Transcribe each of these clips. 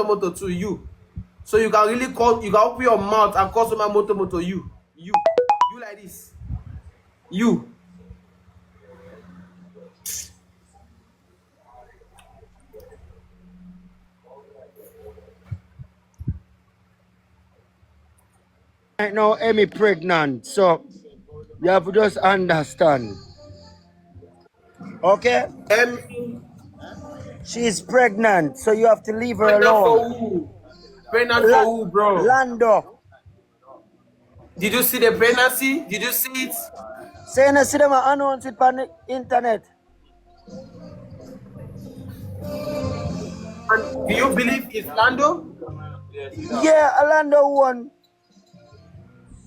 moto to you. So you can really call, you can open your mouth and call someone moto you. You like this. You. Right now, Emmy pregnant, so you have to just understand. Okay? Emmy, She's pregnant, so you have to leave her pregnant for alone. who? Pregnant for who, bro? Lando. Did you see the pregnancy? Did you see it? Saying I see them announce it on the internet. And do you believe it's Lando? Yeah, Lando won.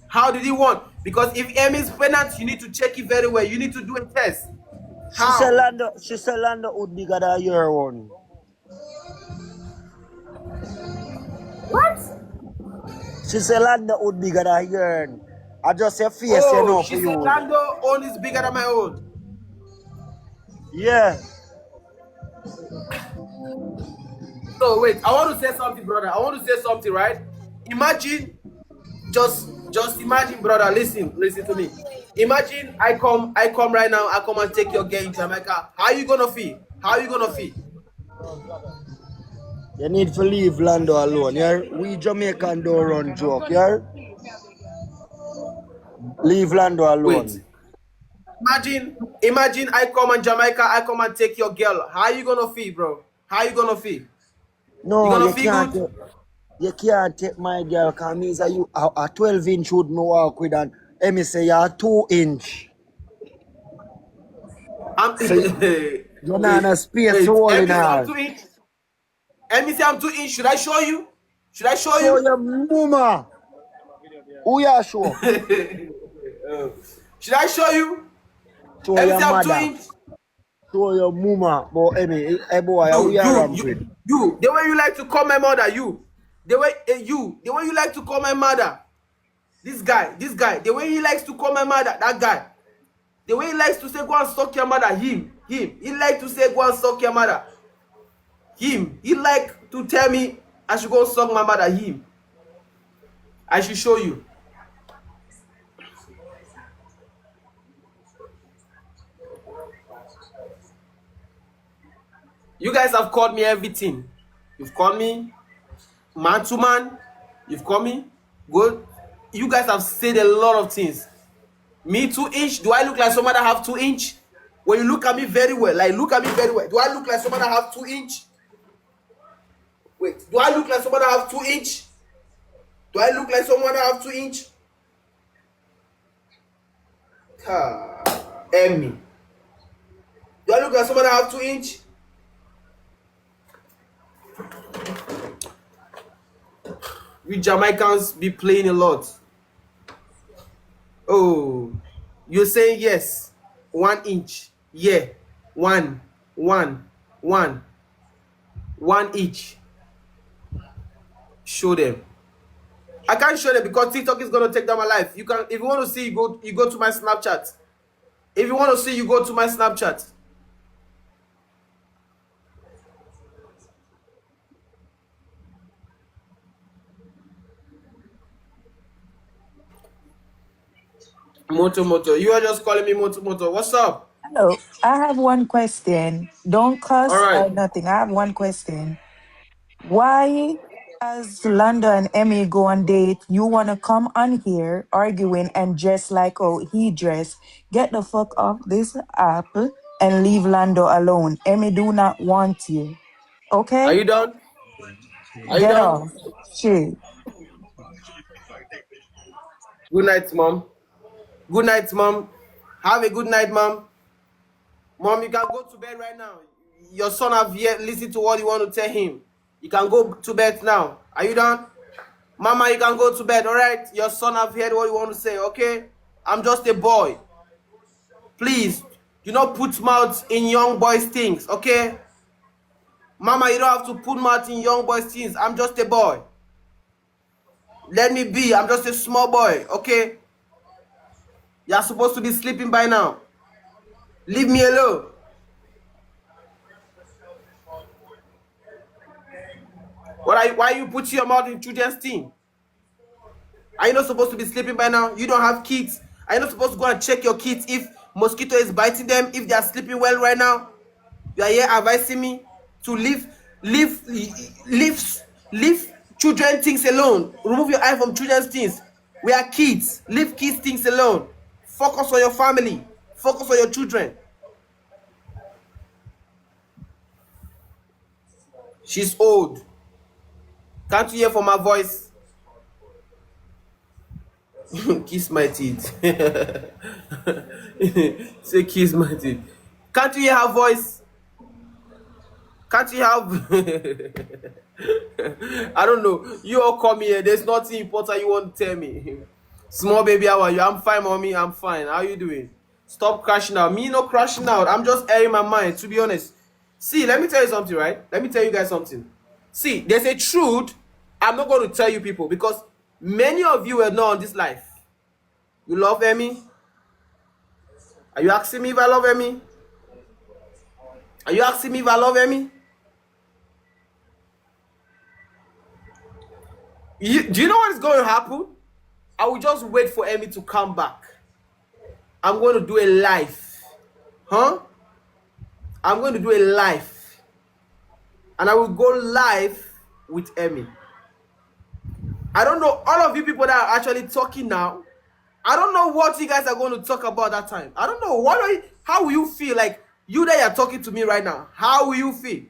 How did he won? Because if Emmy is pregnant, you need to check it very well. You need to do a test. How? She said Lando would bigger than your one. What? She said Lando would bigger than your one. I just say face, you Oh, know, she for said you. Lando own is bigger than my own. Yeah. So wait, I want to say something, brother. I want to say something, right? Imagine, just imagine, brother. Listen to me. Imagine I come right now. I come and take your girl in Jamaica. How you gonna feel? How you gonna feel? You need to leave Lando alone, yeah? We Jamaican don't run joke, yeah? Leave Lando Wait. alone. Imagine I come in Jamaica. I come and take your girl. How you gonna feel, bro? How you gonna feel? You No, gonna you feel can't good? you can't take my girl because means that you a 12-inch would me walk with and Emmy say you're 2-inch. I'm So you're not in a wait, space wait. hole in Emmy say I'm her. 2 inch. Emmy say I'm 2 inch. Should I show you? Should I show Show you? your mama. Who you show? Should I show you? Show Emmy your say I'm two mother. inch. Show your mama. But Emmy, hey boy, who You, you you, ramp with? you. The way you like to call my mother, you. The way the way you like to call my mother. This guy. The way he likes to call my mother, that guy. The way he likes to say go and suck your mother, him. He like to say go and suck your mother. Him. He like to tell me I should go suck my mother, him. I should show you. You guys have called me everything. You've called me man to man. You've called me good. You guys have said a lot of things. Me 2 inch. Do I look like someone that have 2 inch? When you look at me very well, like look at me very well. Do I look like someone that have 2 inch? Wait, do I look like someone that have 2 inch? Do I look like someone that have 2 inch? Emmy. Do I look like someone that have 2 inch? We Jamaicans be playing a lot. Oh, you're saying yes. 1 inch. Yeah. One each. Show them. I can't show them because TikTok is gonna take down my life. You can, if you want to see, you go to my Snapchat. If you want to see, you go to my Snapchat. Moto. You are just calling me Moto. What's up? Hello, I have one question. Don't All cuss right. or nothing. I have one question. Why, as Lando and Emmy go on date, you want to come on here arguing and dress like how he dressed? Get the fuck off this app and leave Lando alone. Emmy do not want you. Are Okay? you done? Are you Get done? off. Shit. Good night, mom. Good night, mom. Have a good night, mom. Mom, you can go to bed right now. Your son have yet listened to what you want to tell him. You can go to bed now. Are you done? Mama, you can go to bed, all right? Your son have heard what you want to say, okay? I'm just a boy. Please, do not put mouth in young boys' things, okay? Mama, you don't have to put mouth in young boys' things. I'm just a boy. Let me be. I'm just a small boy, okay? You're supposed to be sleeping by now. Leave me alone. Why you put your mouth in children's thing? Are you not supposed to be sleeping by now? You don't have kids. Are you not supposed to go and check your kids if mosquito is biting them, if they are sleeping well right now? You are here advising me to leave, leave, leave children things alone. Remove your eye from children's things. We are kids. Leave kids things alone. Focus on your family. Focus on your children. She's old. Can't you hear from her voice? Kiss my teeth. Say kiss my teeth. Can't you hear her voice? Can't you have? I don't know. You all come here. There's nothing important you want to tell me. Small baby, how are you? I'm fine, mommy. I'm fine. How you doing? Stop crashing out. Me not crashing out. I'm just airing my mind, to be honest. See, let me tell you something, right? Let me tell you guys something. See, there's a truth I'm not going to tell you people because many of you are not on this life. You love Emmy? Are you asking me if I love Emmy? Are you asking me if I love Emmy? Do you know what is going to happen? I will just wait for Emmy to come back. I'm going to do a live. Huh? I'm going to do a live. And I will go live with Emmy. I don't know, all of you people that are actually talking now, I don't know what you guys are going to talk about that time. I don't know. How will you feel? Like, you that are talking to me right now, how will you feel?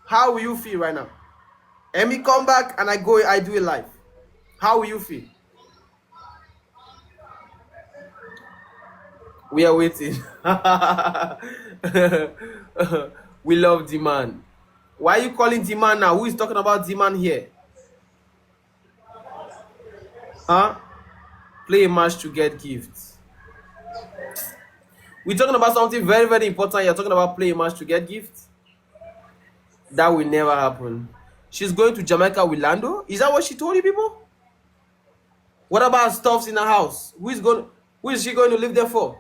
How will you feel right now? Emmy come back and I do it live. How will you feel? We are waiting. We love demand. Why are you calling demand now? Who is talking about demand here? Huh? Play a match to get gifts. We're talking about something very, very important. You're talking about play a match to get gifts? That will never happen. She's going to Jamaica with Lando? Is that what she told you people? What about stuffs in her house? Who is she going to live there for?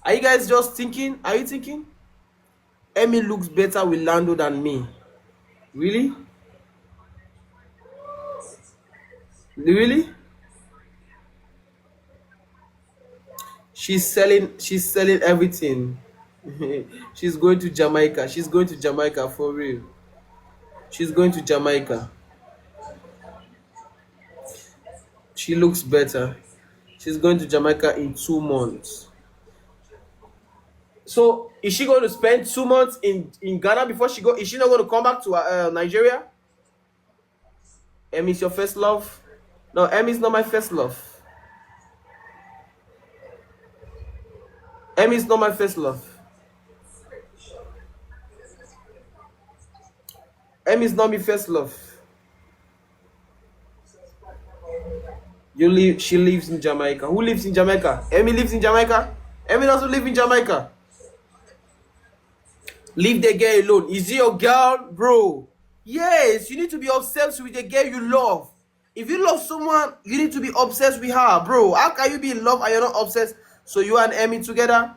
Are you guys just thinking? Are you thinking? Emmy looks better with Lando than me. Really? Really? She's selling everything. She's going to Jamaica. She's going to Jamaica for real. She's going to Jamaica. She looks better. She's going to Jamaica in 2 months. So is she going to spend 2 months in Ghana before she go? Is she not going to come back to Nigeria? Emmy's your first love? No, Emmy's not my first love. Emmy's not my first love. Emmy's not my first love. She lives in Jamaica. Who lives in Jamaica? Emmy lives in Jamaica? Emmy doesn't live in Jamaica. Leave the girl alone. Is he your girl, bro? Yes, you need to be obsessed with the girl you love. If you love someone, you need to be obsessed with her, bro. How can you be in love and you're not obsessed? So you and Emmy together?